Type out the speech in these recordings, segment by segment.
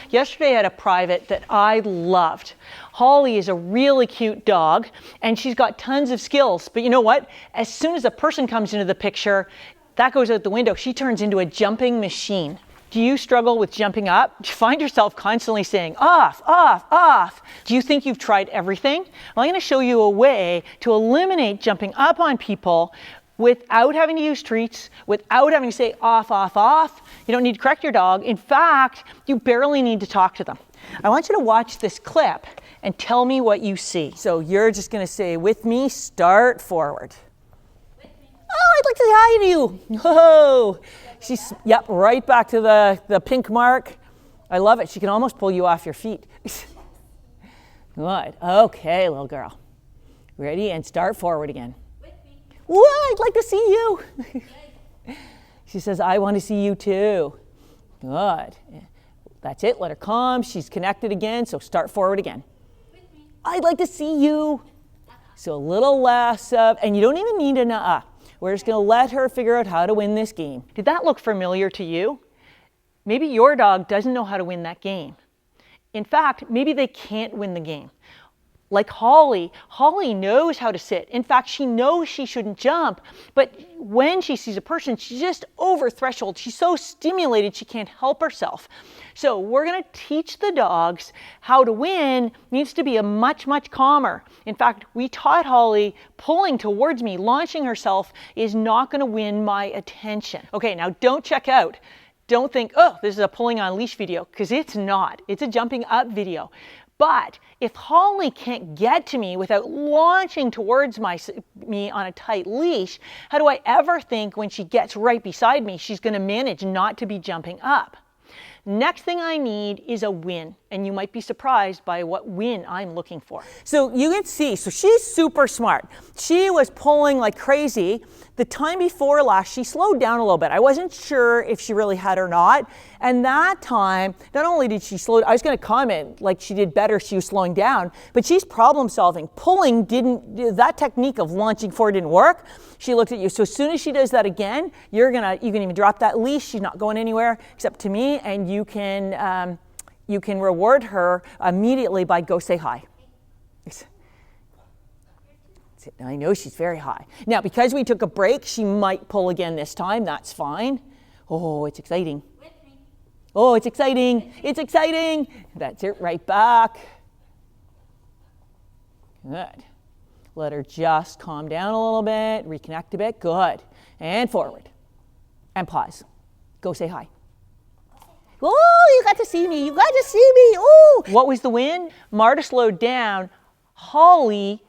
Yesterday I had a private that I loved. Holly is a really cute dog and she's got tons of skills, but you know what? As soon as a person comes into the picture, that goes out the window. She turns into a jumping machine. Do you struggle with jumping up? Do you find yourself constantly saying, off, off, off? Do you think you've tried everything? Well, I'm going to show you a way to eliminate jumping up on people without having to use treats, without having to say off, off, off. You don't need to correct your dog. In fact, you barely need to talk to them. I want you to watch this clip and tell me what you see. So you're just going to say, with me, start forward. With me. Oh, I'd like to say hi to you. Whoa. She's, yep, right back to the pink mark. I love it. She can almost pull you off your feet. Good. Okay, little girl. Ready? And start forward again. Whoa, I'd like to see you. She says, I want to see you too. Good. That's it. Let her calm. She's connected again, so start forward again. I'd like to see you. So a little less of, and you don't even need an We're just going to let her figure out how to win this game. Did that look familiar to you? Maybe your dog doesn't know how to win that game. In fact, maybe they can't win the game. Like Holly knows how to sit. In fact, she knows she shouldn't jump, but when she sees a person, she's just over threshold. She's so stimulated, she can't help herself. So we're gonna teach the dogs how to win needs to be a much, much calmer. In fact, we taught Holly pulling towards me, launching herself is not gonna win my attention. Okay, now don't check out. Don't think, oh, this is a pulling on leash video, because it's not. It's a jumping up video. But if Holly can't get to me without launching towards me on a tight leash, how do I ever think when she gets right beside me, she's going to manage not to be jumping up? Next thing I need is a win, and you might be surprised by what win I'm looking for. So you can see, so she's super smart. She was pulling like crazy. The time before last, she slowed down a little bit. I wasn't sure if she really had or not. And that time, not only did she slow, I was going to comment like she did better, she was slowing down, but she's problem solving. Pulling that technique of launching forward didn't work. She looked at you. So as soon as she does that again, you can even drop that leash. She's not going anywhere except to me, and you can reward her immediately by go say hi. I know she's very high. Now, because we took a break, she might pull again this time. That's fine. Oh, it's exciting. Oh, it's exciting. It's exciting. That's it, right back. Good. Let her just calm down a little bit, reconnect a bit. Good. And forward. And pause. Go say hi. Oh, you got to see me. You got to see me. Oh. What was the win? Marta slowed down. Holly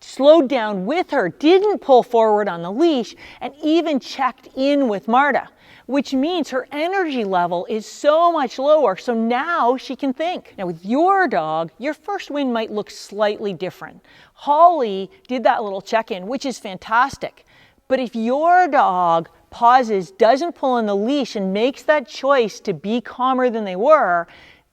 slowed down with her, didn't pull forward on the leash, and even checked in with Marta, which means her energy level is so much lower, so now she can think. Now with your dog, your first win might look slightly different. Holly did that little check-in, which is fantastic. But if your dog pauses, doesn't pull on the leash, and makes that choice to be calmer than they were,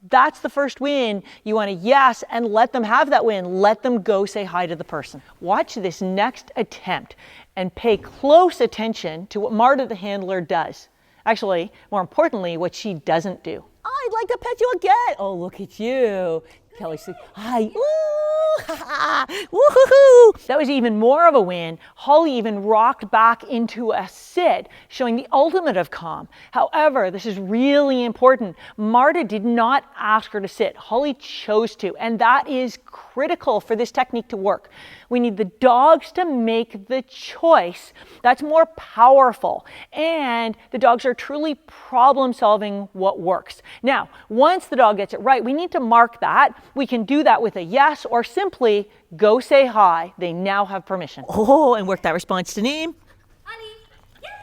that's the first win. You want to yes, and let them have that win. Let them go say hi to the person. Watch this next attempt and pay close attention to what Marta the handler does. Actually, more importantly, what she doesn't do. I'd like to pet you again. Oh, look at you. Kelly said, hi. Ooh, ha, ha. Woo-hoo-hoo. That was even more of a win. Holly even rocked back into a sit, showing the ultimate of calm. However, this is really important. Marta did not ask her to sit. Holly chose to, and that is critical for this technique to work. We need the dogs to make the choice. That's more powerful. And the dogs are truly problem solving what works. Now, once the dog gets it right, we need to mark that. We can do that with a yes or simply go say hi. They now have permission. Oh, and work that response to name.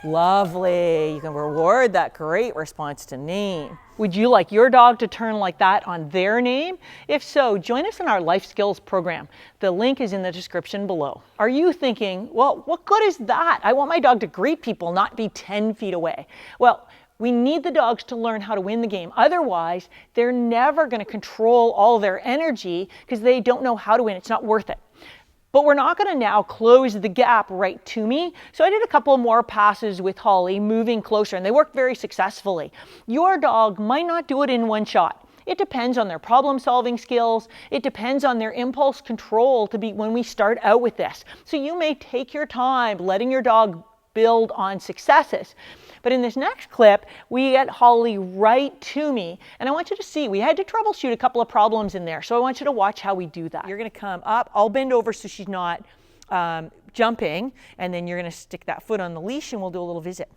Lovely. You can reward that great response to name. Would you like your dog to turn like that on their name? If so, join us in our Life Skills program. The link is in the description below. Are you thinking, well, what good is that? I want my dog to greet people, not be 10 feet away. Well, we need the dogs to learn how to win the game. Otherwise, they're never going to control all their energy because they don't know how to win. It's not worth it. But we're not going to now close the gap right to me. So I did a couple more passes with Holly, moving closer, and they worked very successfully. Your dog might not do it in one shot. it depends on their problem solving skills. It depends on their impulse control to be when we start out with this. So you may take your time letting your dog build on successes. But in this next clip, we get Holly right to me, and I want you to see, we had to troubleshoot a couple of problems in there, so I want you to watch how we do that. You're going to come up, I'll bend over so she's not jumping, and then you're going to stick that foot on the leash and we'll do a little visit.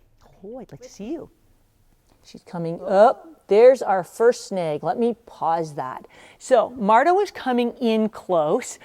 Oh, I'd like to see you. She's coming up. There's our first snag. Let me pause that. So Marta was coming in close.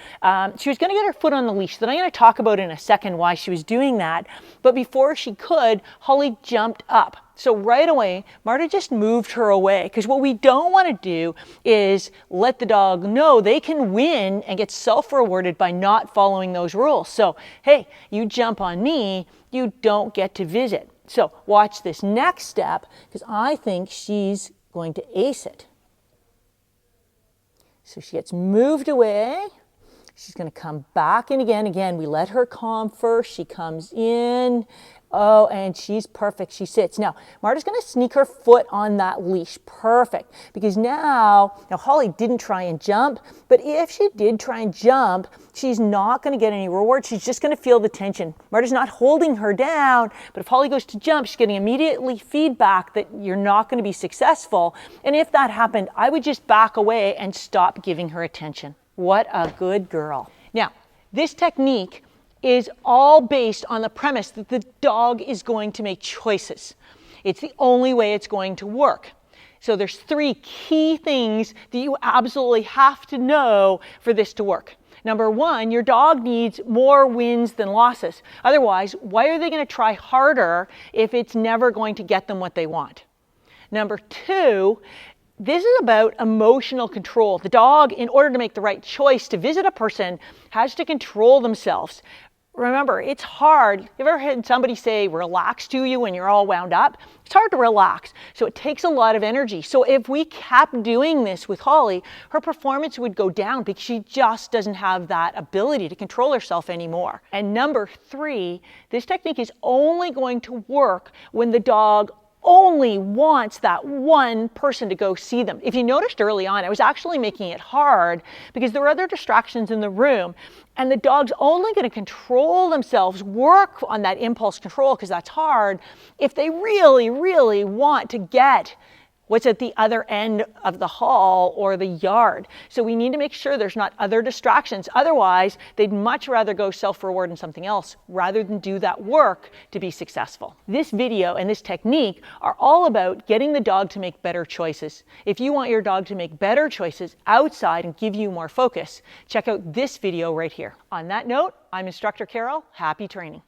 She was going to get her foot on the leash that I'm going to talk about in a second why she was doing that. But before she could, Holly jumped up. So right away, Marta just moved her away, because what we don't want to do is let the dog know they can win and get self-rewarded by not following those rules. So, hey, you jump on me, you don't get to visit. So watch this next step, because I think she's going to ace it. So she gets moved away. She's going to come back in again. Again, we let her calm first. She comes in. Oh, and she's perfect. She sits. Now, Marta's going to sneak her foot on that leash. Perfect. Because now Holly didn't try and jump, but if she did try and jump, she's not going to get any reward. She's just going to feel the tension. Marta's not holding her down, but if Holly goes to jump, she's getting immediately feedback that you're not going to be successful. And if that happened, I would just back away and stop giving her attention. What a good girl. Now, this technique is all based on the premise that the dog is going to make choices. It's the only way it's going to work. So there's 3 key things that you absolutely have to know for this to work. Number 1, your dog needs more wins than losses. Otherwise, why are they going to try harder if it's never going to get them what they want? Number 2, this is about emotional control. The dog, in order to make the right choice to visit a person, has to control themselves. Remember, it's hard. You ever heard somebody say relax to you when you're all wound up? It's hard to relax. So it takes a lot of energy. So if we kept doing this with Holly, her performance would go down because she just doesn't have that ability to control herself anymore. And number 3, this technique is only going to work when the dog only wants that one person to go see them. If you noticed early on, I was actually making it hard because there were other distractions in the room, and the dog's only going to control themselves, work on that impulse control, because that's hard, if they really, really want to get what's at the other end of the hall or the yard. So we need to make sure there's not other distractions. Otherwise, they'd much rather go self-reward in something else rather than do that work to be successful. This video and this technique are all about getting the dog to make better choices. If you want your dog to make better choices outside and give you more focus, check out this video right here. On that note, I'm Instructor Carol. Happy training.